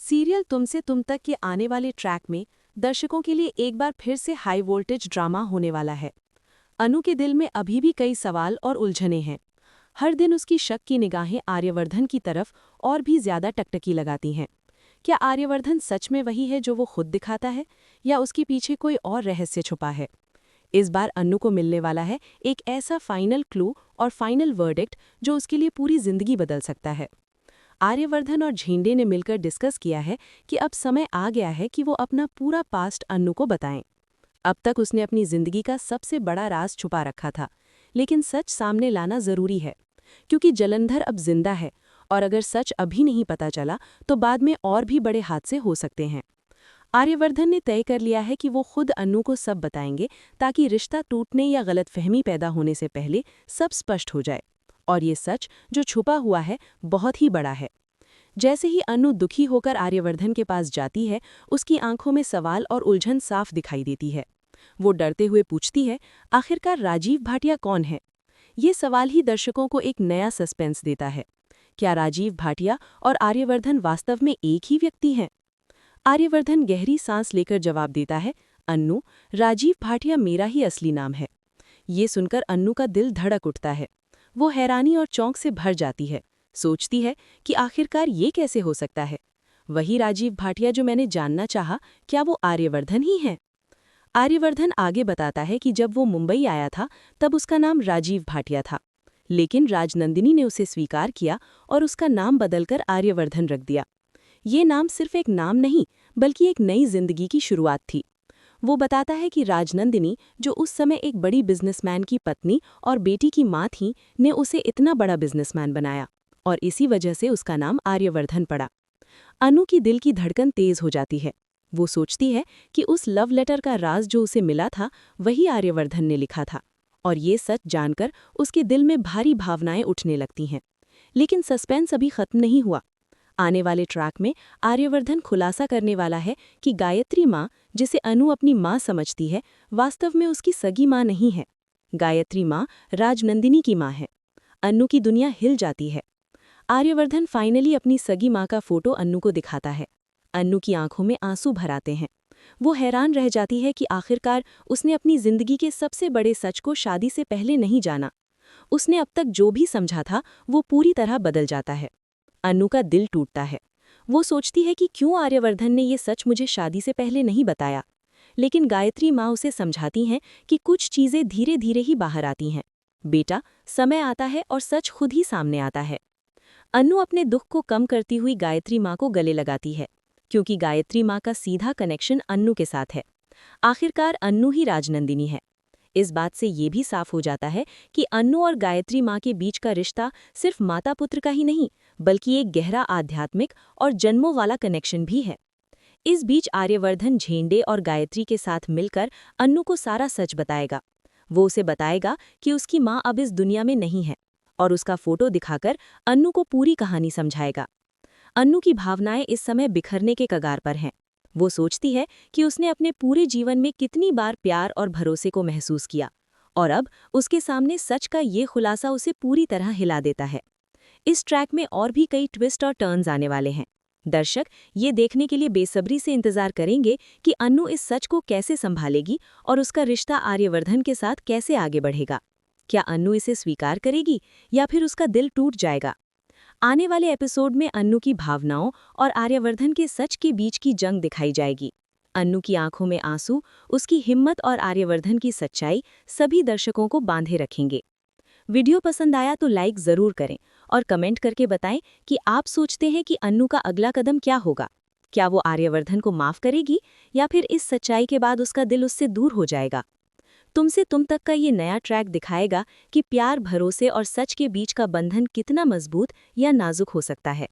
Serial तुमसे तुम तक के आने वाले ट्रैक में दर्शकों के लिए एक बार फिर से हाई वोल्टेज ड्रामा होने वाला है। अनु के दिल में अभी भी कई सवाल और उलझने हैं। हर दिन उसकी शक की निगाहें आर्यवर्धन की तरफ और भी ज्यादा टकटकी लगाती हैं। क्या आर्यवर्धन सच में वही है जो वो खुद दिखाता है, या उसके पीछे कोई और रहस्य छुपा है? इस बार अन्नू को मिलने वाला है एक ऐसा फाइनल क्लू और फाइनल वर्डिक्ट जो उसके लिए पूरी जिंदगी बदल सकता है। आर्यवर्धन और झेंडे ने मिलकर डिस्कस किया है कि अब समय आ गया है कि वो अपना पूरा पास्ट अन्नू को बताएं। अब तक उसने अपनी जिंदगी का सबसे बड़ा राज छुपा रखा था, लेकिन सच सामने लाना जरूरी है, क्योंकि जलंधर अब जिंदा है और अगर सच अभी नहीं पता चला तो बाद में और भी बड़े हादसे हो सकते हैं। आर्यवर्धन ने तय कर लिया है कि वो खुद अन्नू को सब बताएंगे, ताकि रिश्ता टूटने या गलतफहमी पैदा होने से पहले सब स्पष्ट हो जाए। और ये सच जो छुपा हुआ है बहुत ही बड़ा है। जैसे ही अन्नू दुखी होकर आर्यवर्धन के पास जाती है, उसकी आंखों में सवाल और उलझन साफ दिखाई देती है। वो डरते हुए पूछती है, आखिरकार राजीव भाटिया कौन है? ये सवाल ही दर्शकों को एक नया सस्पेंस देता है। क्या राजीव भाटिया और आर्यवर्धन वास्तव में एक ही व्यक्ति हैं? आर्यवर्धन गहरी सांस लेकर जवाब देता है, अन्नू, राजीव भाटिया मेरा ही असली नाम है। ये सुनकर अन्नू का दिल धड़क उठता है। वो हैरानी और चौंक से भर जाती है। सोचती है कि आखिरकार ये कैसे हो सकता है? वही राजीव भाटिया जो मैंने जानना चाहा, क्या वो आर्यवर्धन ही है? आर्यवर्धन आगे बताता है कि जब वो मुंबई आया था तब उसका नाम राजीव भाटिया था, लेकिन राजनंदिनी ने उसे स्वीकार किया और उसका नाम बदलकर आर्यवर्धन रख दिया। ये नाम सिर्फ एक नाम नहीं, बल्कि एक नई जिंदगी की शुरुआत थी। वो बताता है कि राजनंदिनी, जो उस समय एक बड़ी बिजनेसमैन की पत्नी और बेटी की माँ थी, ने उसे इतना बड़ा बिजनेसमैन बनाया, और इसी वजह से उसका नाम आर्यवर्धन पड़ा। अनु की दिल की धड़कन तेज हो जाती है। वो सोचती है कि उस लव लेटर का राज जो उसे मिला था, वही आर्यवर्धन ने लिखा था, और ये सच जानकर उसके दिल में भारी भावनाएं उठने लगती हैं। लेकिन सस्पेंस अभी खत्म नहीं हुआ। आने वाले ट्रैक में आर्यवर्धन खुलासा करने वाला है कि गायत्री माँ, जिसे अनु अपनी माँ समझती है, वास्तव में उसकी सगी माँ नहीं है। गायत्री माँ राजनंदिनी की माँ है। अन्नू की दुनिया हिल जाती है। आर्यवर्धन फाइनली अपनी सगी माँ का फोटो अन्नू को दिखाता है। अन्नू की आंखों में आंसू भर आते हैं। वो हैरान रह जाती है कि आखिरकार उसने अपनी जिंदगी के सबसे बड़े सच को शादी से पहले नहीं जाना। उसने अब तक जो भी समझा था वो पूरी तरह बदल जाता है। अन्नू का दिल टूटता है। वो सोचती है कि क्यों आर्यवर्धन ने ये सच मुझे शादी से पहले नहीं बताया। लेकिन गायत्री माँ उसे समझाती हैं कि कुछ चीज़ें धीरे धीरे ही बाहर आती हैं। बेटा, समय आता है और सच खुद ही सामने आता है। अन्नू अपने दुख को कम करती हुई गायत्री माँ को गले लगाती है, क्योंकि गायत्री माँ का सीधा कनेक्शन अन्नू के साथ है। आखिरकार अन्नू ही राजनंदिनी है। इस बात से ये भी साफ हो जाता है कि अन्नू और गायत्री माँ के बीच का रिश्ता सिर्फ माता पुत्र का ही नहीं, बल्कि एक गहरा आध्यात्मिक और जन्मों वाला कनेक्शन भी है। इस बीच आर्यवर्धन झेंडे और गायत्री के साथ मिलकर अन्नू को सारा सच बताएगा। वो उसे बताएगा कि उसकी माँ अब इस दुनिया में नहीं है, और उसका फोटो दिखाकर अन्नू को पूरी कहानी समझाएगा। अन्नू की भावनाएं इस समय बिखरने के कगार पर हैं। वो सोचती है कि उसने अपने पूरे जीवन में कितनी बार प्यार और भरोसे को महसूस किया, और अब उसके सामने सच का ये खुलासा उसे पूरी तरह हिला देता है। इस ट्रैक में और भी कई ट्विस्ट और टर्न्स आने वाले हैं। दर्शक ये देखने के लिए बेसब्री से इंतजार करेंगे कि अन्नू इस सच को कैसे संभालेगी और उसका रिश्ता आर्यवर्धन के साथ कैसे आगे बढ़ेगा। क्या अन्नू इसे स्वीकार करेगी या फिर उसका दिल टूट जाएगा? आने वाले एपिसोड में अन्नू की भावनाओं और आर्यवर्धन के सच के बीच की जंग दिखाई जाएगी। अन्नू की आंखों में आंसू, उसकी हिम्मत और आर्यवर्धन की सच्चाई सभी दर्शकों को बांधे रखेंगे। वीडियो पसंद आया तो लाइक ज़रूर करें और कमेंट करके बताएं कि आप सोचते हैं कि अन्नू का अगला कदम क्या होगा। क्या वो आर्यवर्धन को माफ़ करेगी या फिर इस सच्चाई के बाद उसका दिल उससे दूर हो जाएगा? तुमसे तुम तक का ये नया ट्रैक दिखाएगा कि प्यार, भरोसे और सच के बीच का बंधन कितना मजबूत या नाजुक हो सकता है।